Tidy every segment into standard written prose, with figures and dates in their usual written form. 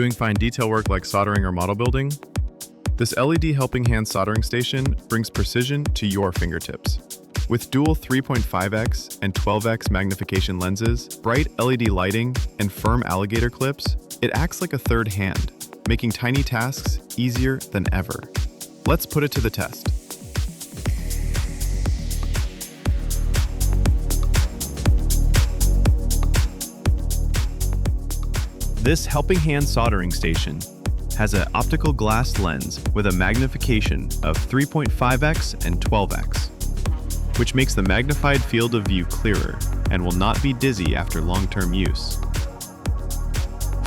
Doing fine detail work like soldering or model building? This LED helping hand soldering station brings precision to your fingertips. With dual 3.5x and 12x magnification lenses, bright LED lighting, and firm Alligator clips, it acts like a third hand, making tiny tasks easier than ever. Let's put it to the test. This helping hand soldering station has an optical glass lens with a magnification of 3.5x and 12x, which makes the magnified field of view clearer and will not be dizzy after long-term use.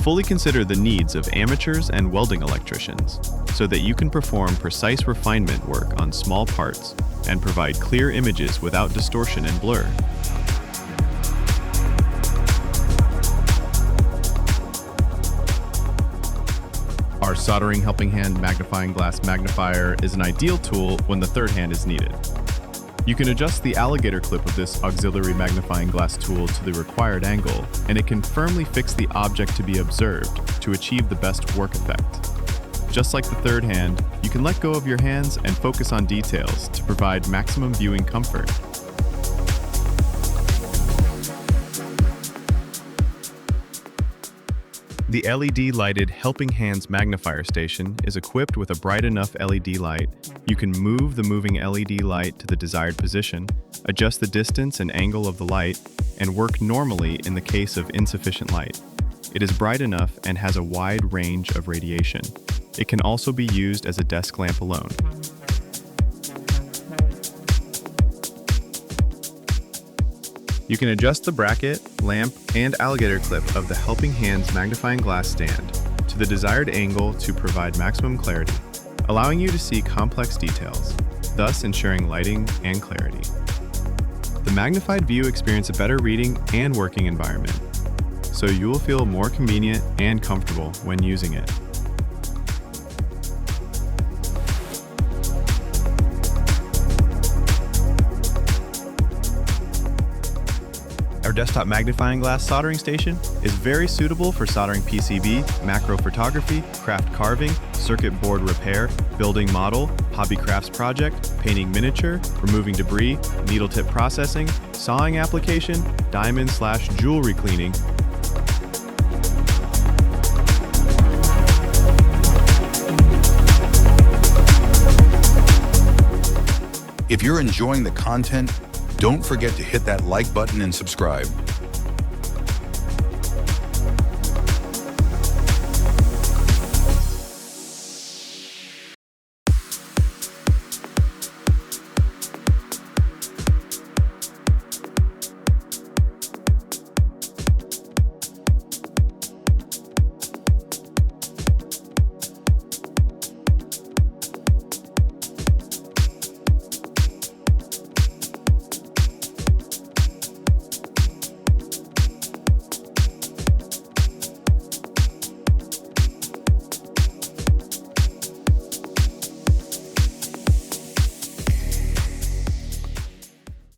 Fully consider the needs of amateurs and welding electricians so that you can perform precise refinement work on small parts and provide clear images without distortion and blur. Our soldering helping hand magnifying glass magnifier is an ideal tool when the third hand is needed. You can adjust the Alligator clip of this auxiliary magnifying glass tool to the required angle, and it can firmly fix the object to be observed to achieve the best work effect. Just like the third hand, you can let go of your hands and focus on details to provide maximum viewing comfort. The LED-lighted Helping Hands magnifier station is equipped with a bright enough LED light. You can move the moving LED light to the desired position, adjust the distance and angle of the light, and work normally in the case of insufficient light. It is bright enough and has a wide range of radiation. It can also be used as a desk lamp alone. You can adjust the bracket, lamp, and Alligator clip of the Helping Hands magnifying glass stand to the desired angle to provide maximum clarity, allowing you to see complex details, thus ensuring lighting and clarity. The magnified view experiences a better reading and working environment, so you will feel more convenient and comfortable when using it. Our desktop magnifying glass soldering station is very suitable for soldering PCB, macro photography, craft carving, circuit board repair, building model, hobby crafts project, painting miniature, removing debris, needle tip processing, sawing application, diamond/jewelry cleaning. If you're enjoying the content, don't forget to hit that like button and subscribe.